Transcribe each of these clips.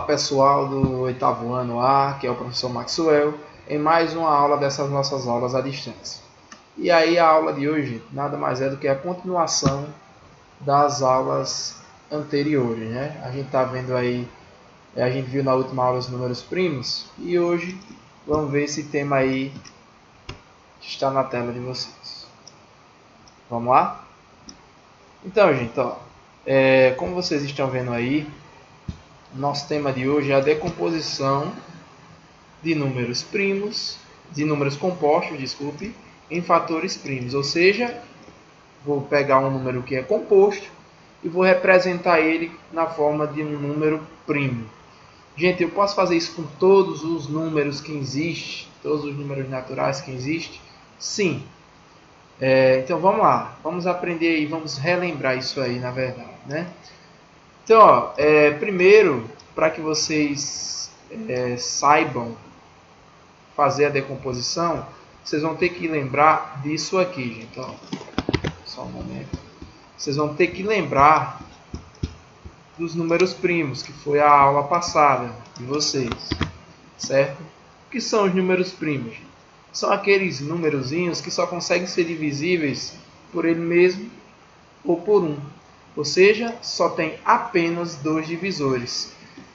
pessoal do oitavo ano A, que é o professor Maxwell, em mais uma aula dessas nossas aulas à distância. E aí a aula de hoje nada mais é do que a continuação das aulas anteriores, né? A gente está vendo aí, a gente viu na última aula os números primos, e hoje vamos ver esse tema aí que está na tela de vocês. Vamos lá? Então, gente, ó, como vocês estão vendo aí, nosso tema de hoje é a decomposição de números primos, de números compostos, desculpe, em fatores primos. Ou seja, vou pegar um número que é composto e vou representar ele na forma de um número primo. Gente, eu posso fazer isso com todos os números que existem, todos os números naturais que existem? Sim. Então vamos lá, vamos aprender e vamos relembrar isso aí, na verdade, né? Então, ó, primeiro, para que vocês saibam fazer a decomposição, vocês vão ter que lembrar disso aqui, gente. Ó, só um momento. Vocês vão ter que lembrar dos números primos, que foi a aula passada de vocês, certo? O que são os números primos? São aqueles numerozinhos que só conseguem ser divisíveis por ele mesmo ou por 1. Ou seja, só tem apenas 2 divisores.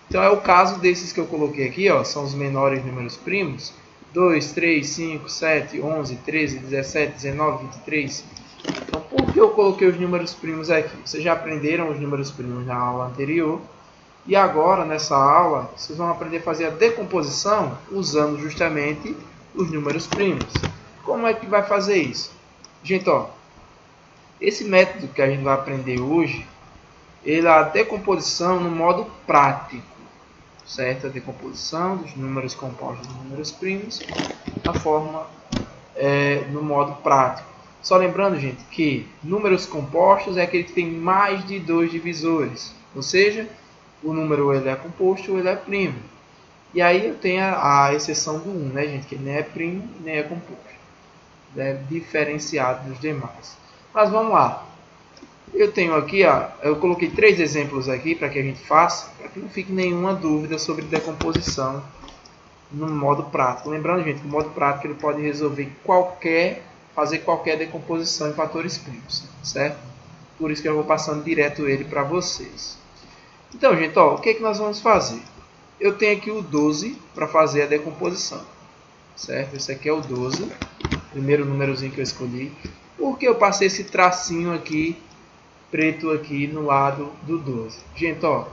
Então é o caso desses que eu coloquei aqui, ó, são os menores números primos. 2, 3, 5, 7, 11, 13, 17, 19, 23. Então por que eu coloquei os números primos aqui? Vocês já aprenderam os números primos na aula anterior. E agora, nessa aula, vocês vão aprender a fazer a decomposição usando justamente os números primos. Como é que vai fazer isso? Gente, ó, esse método que a gente vai aprender hoje, ele é a decomposição no modo prático, certo? A decomposição dos números compostos dos números primos, na forma, no modo prático. Só lembrando, gente, que números compostos é aquele que tem mais de 2 divisores, ou seja, o número ele é composto ou ele é primo. E aí eu tenho a exceção do 1, né, gente, que nem é primo nem é composto. É diferenciado dos demais. Mas vamos lá. Eu tenho aqui, ó, eu coloquei 3 exemplos aqui para que a gente faça, para que não fique nenhuma dúvida sobre decomposição no modo prático. Lembrando, gente, que o modo prático ele pode resolver fazer qualquer decomposição em fatores primos, certo? Por isso que eu vou passando direto ele para vocês. Então, gente, ó, o que é que nós vamos fazer? Eu tenho aqui o 12 para fazer a decomposição, certo? Esse aqui é o 12, primeiro númerozinho que eu escolhi. Por que eu passei esse tracinho aqui, preto aqui no lado do 12? Gente, ó,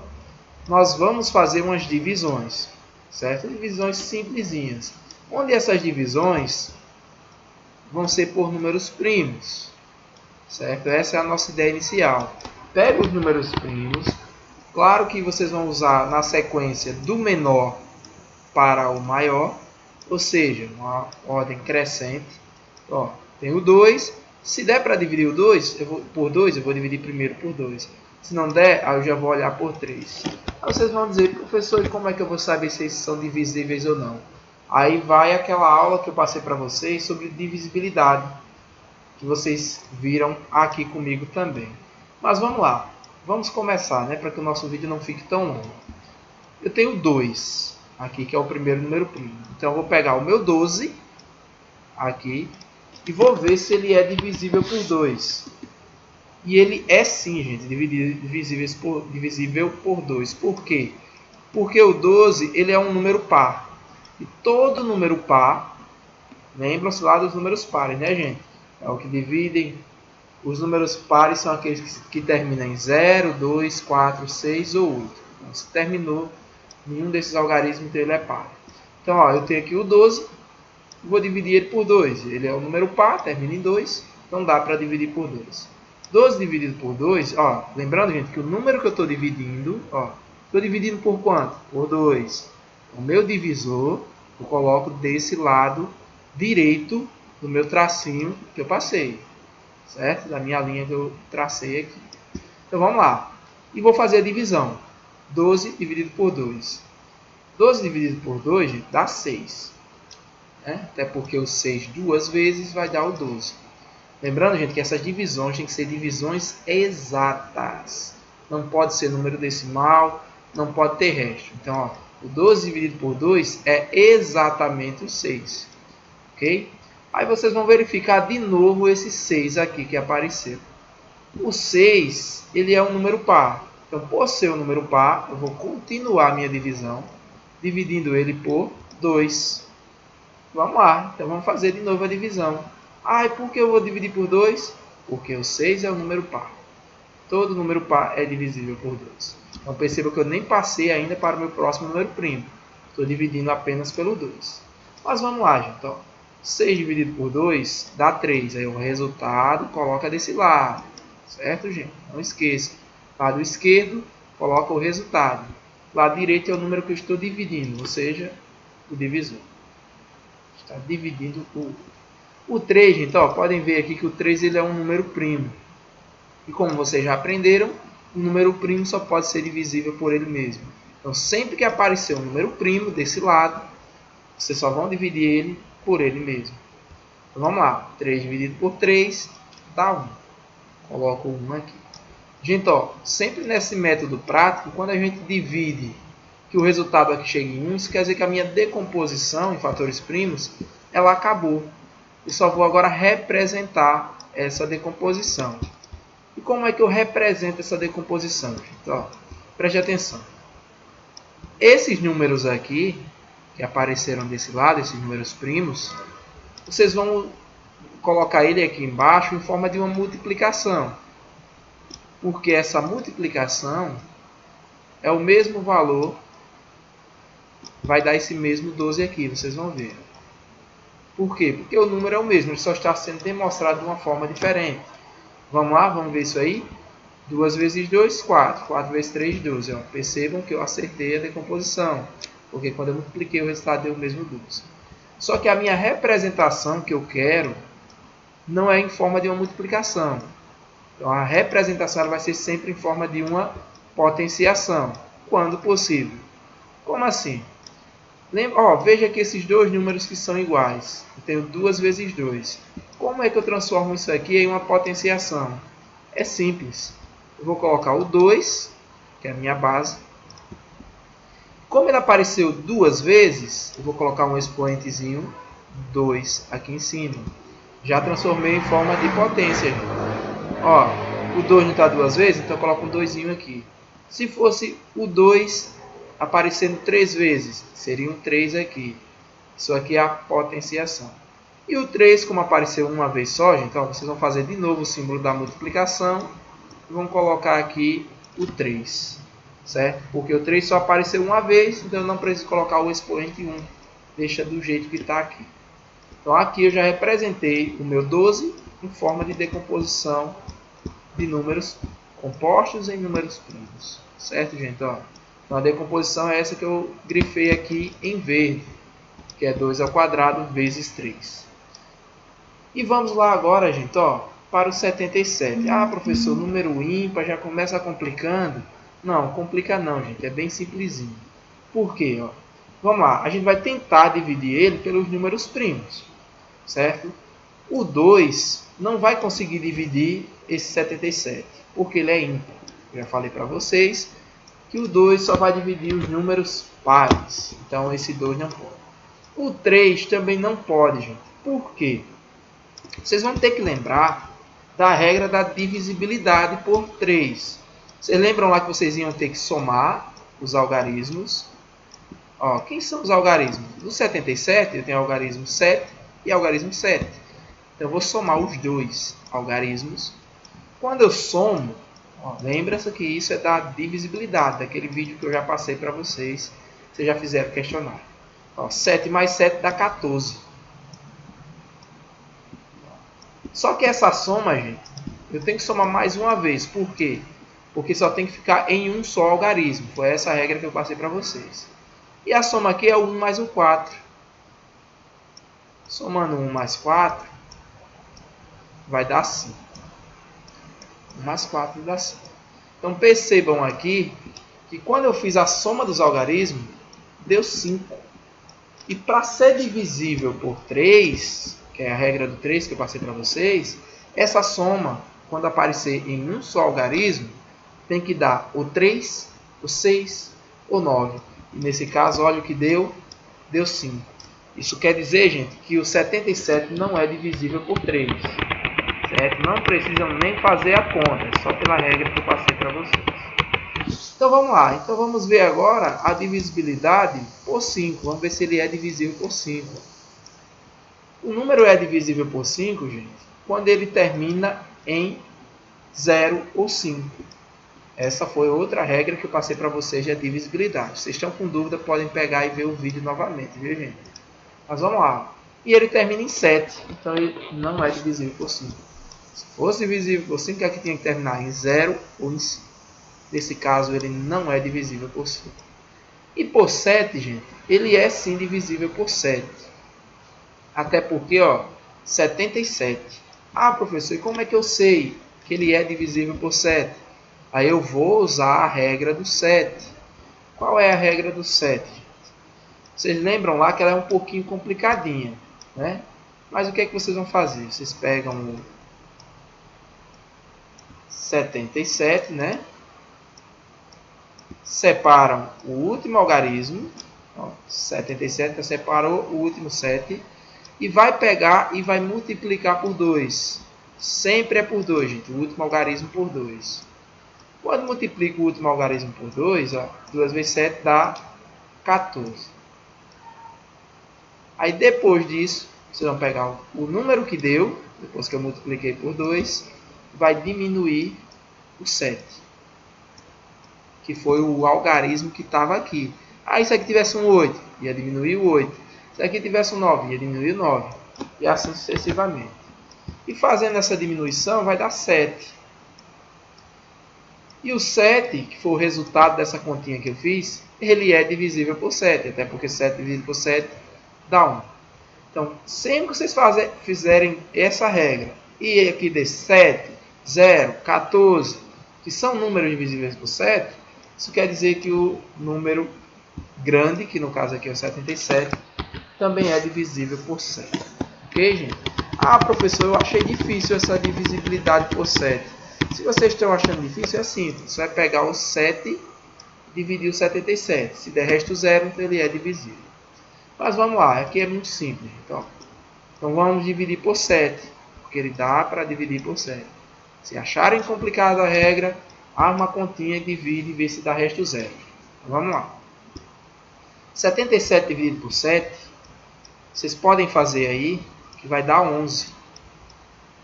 nós vamos fazer umas divisões, certo? Divisões simplesinhas. Onde essas divisões vão ser por números primos, certo? Essa é a nossa ideia inicial. Pega os números primos. Claro que vocês vão usar na sequência do menor para o maior, ou seja, uma ordem crescente. Ó, tem o 2. Se der para dividir o 2 por 2, eu vou dividir primeiro por 2. Se não der, aí eu já vou olhar por 3. Aí vocês vão dizer, professor, e como é que eu vou saber se esses são divisíveis ou não? Aí vai aquela aula que eu passei para vocês sobre divisibilidade, que vocês viram aqui comigo também. Mas vamos lá. Vamos começar, né, para que o nosso vídeo não fique tão longo. Eu tenho 2 aqui, que é o primeiro número primo. Então, eu vou pegar o meu 12 aqui e vou ver se ele é divisível por 2. E ele é sim, gente, divisível por 2. Por quê? Porque o 12 ele é um número par. E todo número par, lembram-se lá dos números pares, né, gente? É o que dividem. Os números pares são aqueles que terminam em 0, 2, 4, 6 ou 8. Então, se terminou nenhum desses algarismos, então ele é par. Então, ó, eu tenho aqui o 12, vou dividir ele por 2. Ele é um número par, termina em 2, então dá para dividir por 2. 12 dividido por 2, ó, lembrando, gente, que o número que eu estou dividindo, ó, estou dividindo por quanto? Por 2. O meu divisor, eu coloco desse lado direito do meu tracinho que eu passei, certo? Da minha linha que eu tracei aqui. Então vamos lá. E vou fazer a divisão. 12 dividido por 2. 12 dividido por 2, gente, dá 6. Né? Até porque o 6 duas vezes vai dar o 12. Lembrando, gente, que essas divisões têm que ser divisões exatas. Não pode ser número decimal, não pode ter resto. Então, ó, o 12 dividido por 2 é exatamente o 6. Ok? Aí vocês vão verificar de novo esse 6 aqui que apareceu. O 6, ele é um número par. Então, por ser um número par, eu vou continuar a minha divisão, dividindo ele por 2. Vamos lá, então vamos fazer de novo a divisão. Ah, e por que eu vou dividir por 2? Porque o 6 é um número par. Todo número par é divisível por 2. Então perceba que eu nem passei ainda para o meu próximo número primo. Estou dividindo apenas pelo 2. Mas vamos lá, gente. Ó. 6 dividido por 2 dá 3. Aí o resultado coloca desse lado. Certo, gente? Não esqueça. Lado esquerdo, coloca o resultado. Lado direito é o número que eu estou dividindo, ou seja, o divisor. Está dividindo o 3, gente. Ó, podem ver aqui que o 3 ele é um número primo. E como vocês já aprenderam, o número primo só pode ser divisível por ele mesmo. Então, sempre que aparecer um número primo desse lado, vocês só vão dividir ele por ele mesmo. Então, vamos lá. 3 dividido por 3 dá 1. Coloco 1 aqui. Gente, ó, sempre nesse método prático, quando a gente divide que o resultado aqui chega em 1, isso quer dizer que a minha decomposição em fatores primos, ela acabou. Eu só vou agora representar essa decomposição. E como é que eu represento essa decomposição, gente? Ó, preste atenção. Esses números aqui, que apareceram desse lado, esses números primos, vocês vão colocar ele aqui embaixo em forma de uma multiplicação. Porque essa multiplicação é o mesmo valor, vai dar esse mesmo 12 aqui, vocês vão ver. Por quê? Porque o número é o mesmo, ele só está sendo demonstrado de uma forma diferente. Vamos lá, vamos ver isso aí? 2 vezes 2, 4. 4 vezes 3, 12. Ó, percebam que eu acertei a decomposição. Porque quando eu multipliquei o resultado deu o mesmo 12. Só que a minha representação que eu quero não é em forma de uma multiplicação. Então a representação ela vai ser sempre em forma de uma potenciação. Quando possível. Como assim? Lembra, ó, veja que esses dois números que são iguais. Eu tenho 2 vezes 2. Como é que eu transformo isso aqui em uma potenciação? É simples. Eu vou colocar o 2, que é a minha base. Como ele apareceu 2 vezes, eu vou colocar um expoentezinho 2 aqui em cima. Já transformei em forma de potência. Ó, o 2 não está 2 vezes, então eu coloco um 2 aqui. Se fosse o 2 aparecendo 3 vezes, seria um 3 aqui. Isso aqui é a potenciação. E o 3, como apareceu uma vez só, gente, então vocês vão fazer de novo o símbolo da multiplicação e vão colocar aqui o 3, certo? Porque o 3 só apareceu uma vez, então eu não preciso colocar o expoente 1. Deixa do jeito que está aqui. Então aqui eu já representei o meu 12 em forma de decomposição de números compostos em números primos. Certo, gente? Ó, então a decomposição é essa que eu grifei aqui em verde, que é 2 ao quadrado vezes 3. E vamos lá agora, gente, ó, para o 77. Ah, professor, número ímpar já começa complicando. Não, complica não, gente. É bem simplesinho. Por quê? Ó? Vamos lá. A gente vai tentar dividir ele pelos números primos. Certo? O 2 não vai conseguir dividir esse 77. Porque ele é ímpar. Eu já falei para vocês que o 2 só vai dividir os números pares. Então, esse 2 não pode. O 3 também não pode, gente. Por quê? Vocês vão ter que lembrar da regra da divisibilidade por 3. Vocês lembram lá que vocês iam ter que somar os algarismos? Ó, quem são os algarismos? Do 77, eu tenho algarismo 7 e algarismo 7. Então, eu vou somar os dois algarismos. Quando eu somo, lembra-se que isso é da divisibilidade, daquele vídeo que eu já passei para vocês. Vocês já fizeram questionário. Ó, 7 mais 7 dá 14. Só que essa soma, gente, eu tenho que somar mais uma vez. Por quê? Porque só tem que ficar em um só algarismo. Foi essa a regra que eu passei para vocês. E a soma aqui é o 1 mais o 4. Somando 1 mais 4, vai dar 5. 1 mais 4 dá 5. Então percebam aqui que quando eu fiz a soma dos algarismos, deu 5. E para ser divisível por 3... que é a regra do 3 que eu passei para vocês, essa soma, quando aparecer em um só algarismo, tem que dar o 3, o 6, ou 9. E nesse caso, olha o que deu. Deu 5. Isso quer dizer, gente, que o 77 não é divisível por 3. Certo? Não precisam nem fazer a conta, só pela regra que eu passei para vocês. Então vamos lá. Então vamos ver agora a divisibilidade por 5. Vamos ver se ele é divisível por 5. O número é divisível por 5, gente, quando ele termina em 0 ou 5. Essa foi outra regra que eu passei para vocês de divisibilidade. Se vocês estão com dúvida, podem pegar e ver o vídeo novamente, viu, gente? Mas vamos lá. E ele termina em 7, então ele não é divisível por 5. Se fosse divisível por 5, aqui tinha que terminar em 0 ou em 5. Nesse caso, ele não é divisível por 5. E por 7, gente, ele é sim divisível por 7. Até porque, ó, 77. Ah, professor, e como é que eu sei que ele é divisível por 7? Aí eu vou usar a regra do 7. Qual é a regra do 7? Vocês lembram lá que ela é um pouquinho complicadinha, né? Mas o que é que vocês vão fazer? Vocês pegam o 77, né? Separam o último algarismo. Ó, 77, separou o último 7. E vai pegar e vai multiplicar por 2. Sempre é por 2, gente. O último algarismo por 2. Quando multiplica o último algarismo por 2, ó, 2 vezes 7 dá 14. Aí depois disso, vocês vão pegar o número que deu, depois que eu multipliquei por 2, vai diminuir o 7. Que foi o algarismo que estava aqui. Aí se aqui tivesse um 8, ia diminuir o 8. Se aqui tivesse um 9, ia diminuir o 9. E assim sucessivamente. E fazendo essa diminuição, vai dar 7. E o 7, que foi o resultado dessa continha que eu fiz, ele é divisível por 7. Até porque 7 dividido por 7 dá 1. Então, sempre que vocês fizerem essa regra, e aqui dê 7, 0, 14, que são números divisíveis por 7, isso quer dizer que o número grande, que no caso aqui é o 77, também é divisível por 7. Ok, gente? Ah, professor, eu achei difícil essa divisibilidade por 7. Se vocês estão achando difícil, é simples. Você vai pegar o 7 e dividir o 77. Se der resto 0, então ele é divisível. Mas vamos lá, aqui é muito simples. Então vamos dividir por 7, porque ele dá para dividir por 7. Se acharem complicada a regra, arma uma continha, divide e vê se dá resto 0. Então vamos lá. 77 dividido por 7, vocês podem fazer aí, que vai dar 11.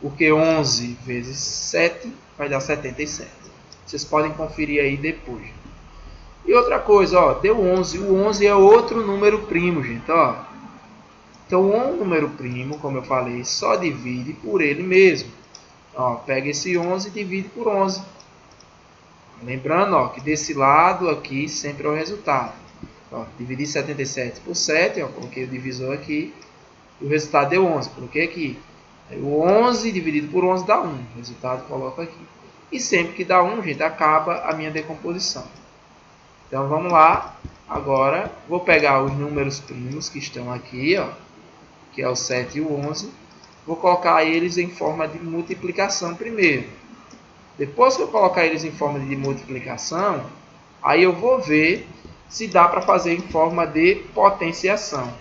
Porque 11 vezes 7 vai dar 77. Vocês podem conferir aí depois. E outra coisa, ó, deu 11. O 11 é outro número primo, gente. Ó. Então, um número primo, como eu falei, só divide por ele mesmo. Ó, pega esse 11 e divide por 11. Lembrando, ó, que desse lado aqui sempre é o resultado. Ó, dividi 77 por 7, ó, coloquei o divisor aqui. E o resultado deu 11. Coloquei aqui. O 11 dividido por 11 dá 1. O resultado coloco aqui. E sempre que dá 1, gente, acaba a minha decomposição. Então vamos lá. Agora vou pegar os números primos que estão aqui, ó, que é o 7 e o 11. Vou colocar eles em forma de multiplicação primeiro. Depois que eu colocar eles em forma de multiplicação, aí eu vou ver se dá para fazer em forma de potenciação.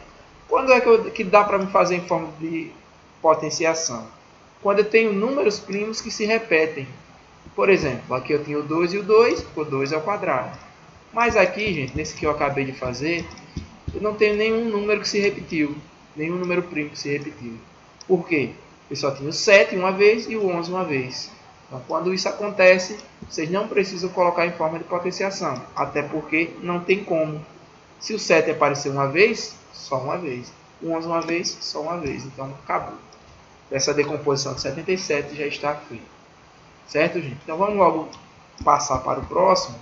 Quando é que dá para me fazer em forma de potenciação? Quando eu tenho números primos que se repetem. Por exemplo, aqui eu tenho o 2 e o 2, o 2 ao quadrado. Mas aqui, gente, nesse que eu acabei de fazer, eu não tenho nenhum número que se repetiu. Nenhum número primo que se repetiu. Por quê? Eu só tenho o 7 uma vez e o 11 uma vez. Então, quando isso acontece, vocês não precisam colocar em forma de potenciação. Até porque não tem como. Se o 7 aparecer uma vez, só uma vez. O 11 uma vez, só uma vez. Então, acabou. Essa decomposição de 77 já está feita. Certo, gente? Então, vamos logo passar para o próximo,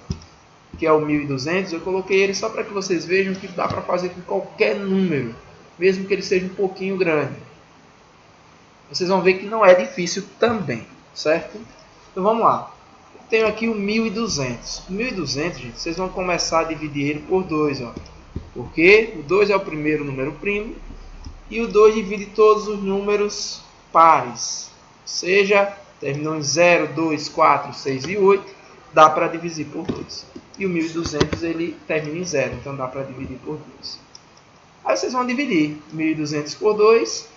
que é o 1200. Eu coloquei ele só para que vocês vejam que dá para fazer com qualquer número, mesmo que ele seja um pouquinho grande. Vocês vão ver que não é difícil também, certo? Então, vamos lá. Eu tenho aqui o 1200. O 1200, gente, vocês vão começar a dividir ele por 2, ó. Porque o 2 é o primeiro número primo e o 2 divide todos os números pares. Ou seja, terminou em 0, 2, 4, 6 e 8, dá para dividir por 2. E o 1.200 ele termina em 0, então dá para dividir por 2. Aí vocês vão dividir 1.200 por 2,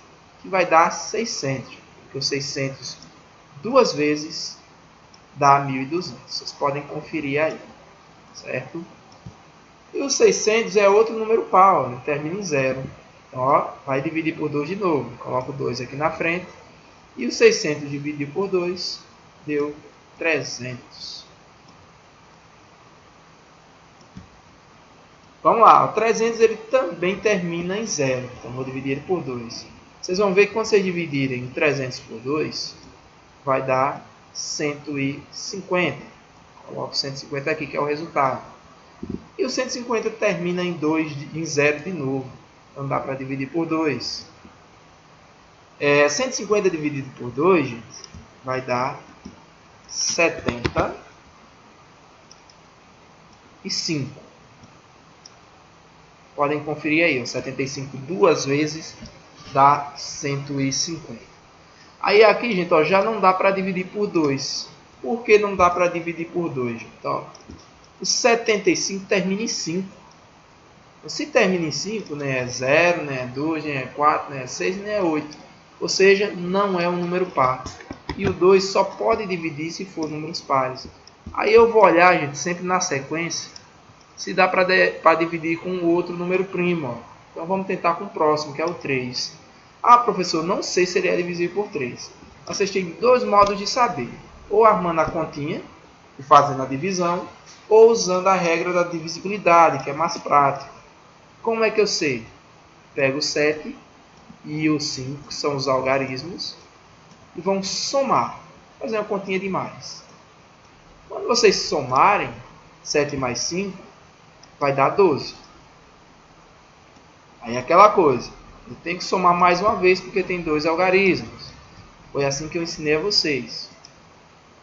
que vai dar 600. Porque o 600 duas vezes dá 1.200. Vocês podem conferir aí, certo? E o 600 é outro número par, ele termina em 0. Então, ó, vai dividir por 2 de novo. Coloca o 2 aqui na frente. E o 600 dividido por 2 deu 300. Vamos lá, o 300 ele também termina em 0. Então, vou dividir ele por 2. Vocês vão ver que quando vocês dividirem 300 por 2, vai dar 150. Coloco 150 aqui, que é o resultado. E o 150 termina em 0 de novo. Então dá para dividir por 2. 150 dividido por 2, gente, vai dar 75. Podem conferir aí, ó, 75 duas vezes dá 150. Aí aqui, gente, ó, já não dá para dividir por 2. Por que não dá para dividir por 2, gente? Ó, o 75 termina em 5. Se termina em 5, nem é 0, nem é 2, nem é 4, nem é 6, nem é 8. Ou seja, não é um número par. E o 2 só pode dividir se for números pares. Aí eu vou olhar, gente, sempre na sequência, se dá para dividir com o outro número primo. Ó. Então vamos tentar com o próximo, que é o 3. Ah, professor, não sei se ele é divisível por 3. Vocês têm dois modos de saber. Ou armando a continha e fazendo a divisão, ou usando a regra da divisibilidade, que é mais prático. Como é que eu sei? Pego o 7 e o 5, que são os algarismos, e vão somar. Fazer uma continha de mais. Quando vocês somarem 7 mais 5, vai dar 12. Aí é aquela coisa. Eu tenho que somar mais uma vez, porque tem dois algarismos. Foi assim que eu ensinei a vocês.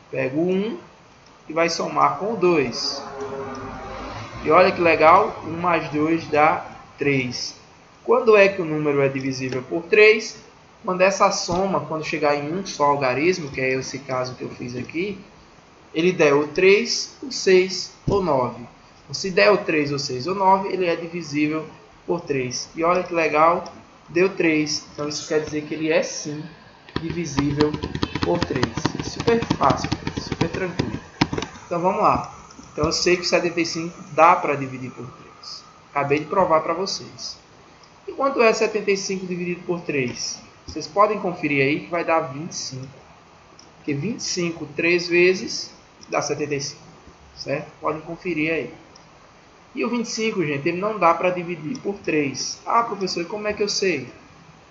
Pego o 1 e vai somar com o 2. E olha que legal, 1 mais 2 dá 3. Quando é que o número é divisível por 3? Quando essa soma, quando chegar em um só algarismo, que é esse caso que eu fiz aqui, ele der o 3, o 6 ou 9. Se der o 3, o 6 ou 9, ele é divisível por 3. E olha que legal, deu 3. Então isso quer dizer que ele é sim divisível por 3. Super fácil, super tranquilo. Então vamos lá. Então eu sei que o 75 dá para dividir por 3. Acabei de provar para vocês. E quanto é 75 dividido por 3? Vocês podem conferir aí que vai dar 25. Porque 25 3 vezes dá 75. Certo? Podem conferir aí. E o 25, gente, ele não dá para dividir por 3. Ah, professor, e como é que eu sei?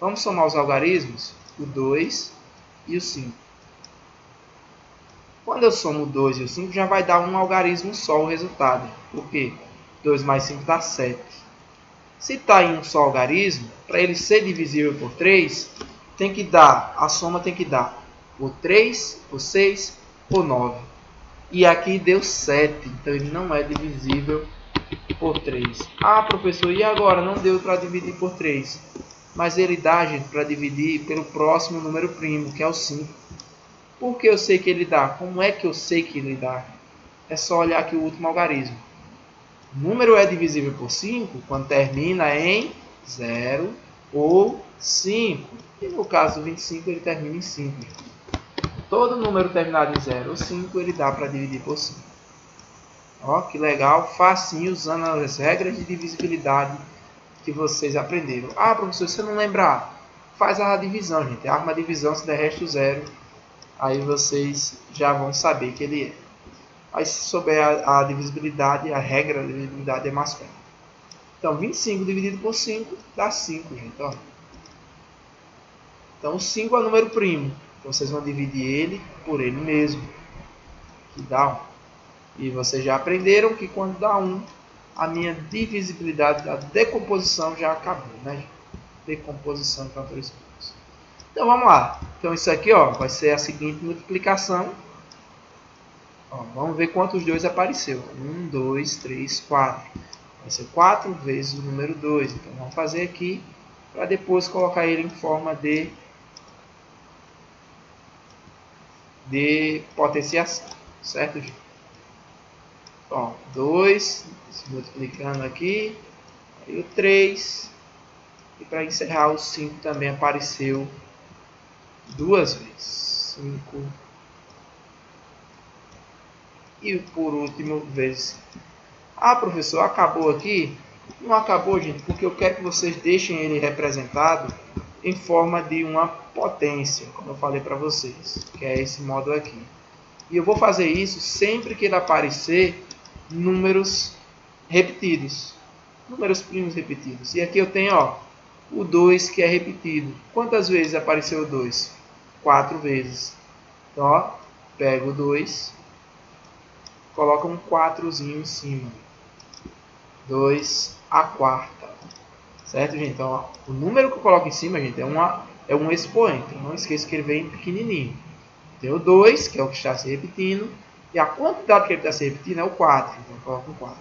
Vamos somar os algarismos? O 2 e o 5. Quando eu somo o 2 e o 5, já vai dar um algarismo só o resultado. Por quê? 2 mais 5 dá 7. Se está em um só algarismo, para ele ser divisível por 3, a soma tem que dar o 3, o 6, o 9. E aqui deu 7, então ele não é divisível por 3. Ah, professor, e agora? Não deu para dividir por 3. Mas ele dá, gente, para dividir pelo próximo número primo, que é o 5. Por que eu sei que ele dá? Como é que eu sei que ele dá? É só olhar aqui o último algarismo. O número é divisível por 5 quando termina em 0 ou 5. E no caso do 25, ele termina em 5. Todo número terminado em 0 ou 5, ele dá para dividir por 5. Ó, que legal, facinho, usando as regras de divisibilidade que vocês aprenderam. Ah, professor, se você não lembrar, faz a divisão, gente. Arma a divisão, se der resto 0. Aí vocês já vão saber que ele é. Aí se souber a divisibilidade, a regra da divisibilidade é mais fácil. Então 25 dividido por 5 dá 5, gente. Ó. Então o 5 é o número primo. Então vocês vão dividir ele por ele mesmo, que dá 1. E vocês já aprenderam que quando dá 1, a minha divisibilidade da decomposição já acabou, né? Decomposição de fatores primos. Então vamos lá. Então isso aqui, ó, vai ser a seguinte multiplicação. Ó, vamos ver quantos 2 apareceu. 1, 2, 3, 4. Vai ser 4 vezes o número 2. Então vamos fazer aqui para depois colocar ele em forma de potenciação. Certo, gente? Ó, 2, multiplicando aqui, aí o 3, e para encerrar o 5 também apareceu 2 vezes. 5 e por último vezes. Ah, professor, acabou aqui? Não acabou, gente, porque eu quero que vocês deixem ele representado em forma de uma potência, como eu falei para vocês, que é esse modo aqui. E eu vou fazer isso sempre que ele aparecer números repetidos, números primos repetidos. E aqui eu tenho, ó, o 2 que é repetido. Quantas vezes apareceu o 2? 4 vezes. Então, ó, pego o 2, coloca um 4zinho em cima. 2 a quarta. Certo, gente? Então, ó, o número que eu coloco em cima, gente, é um expoente. Não esqueça que ele vem pequenininho. Tem o 2, que é o que está se repetindo. E a quantidade que ele está se repetindo é o 4. Então, eu coloco um 4.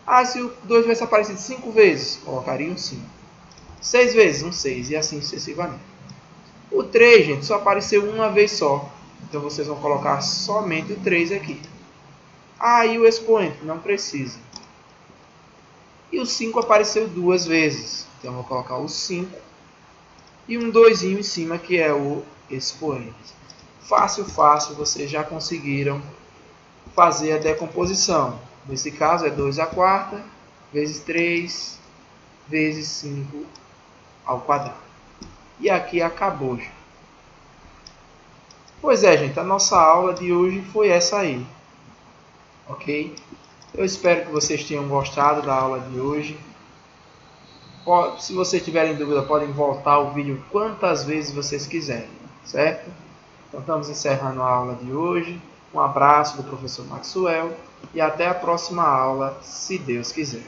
Ah, se o 2 tivesse aparecido 5 vezes, colocaria um 5. 6 vezes, um 6. E assim sucessivamente. O 3, gente, só apareceu uma vez só. Então, vocês vão colocar somente o 3 aqui. Ah, e o expoente? Não precisa. E o 5 apareceu 2 vezes. Então, eu vou colocar o 5 e um 2 em cima, que é o expoente. Fácil, fácil, vocês já conseguiram fazer a decomposição. Nesse caso, é 2 a quarta, vezes 3, vezes 5 ao quadrado. E aqui acabou, gente. Pois é, gente, a nossa aula de hoje foi essa aí. Ok? Eu espero que vocês tenham gostado da aula de hoje. Se vocês tiverem dúvida, podem voltar o vídeo quantas vezes vocês quiserem, certo? Então, estamos encerrando a aula de hoje. Um abraço do professor Maxwell e até a próxima aula, se Deus quiser.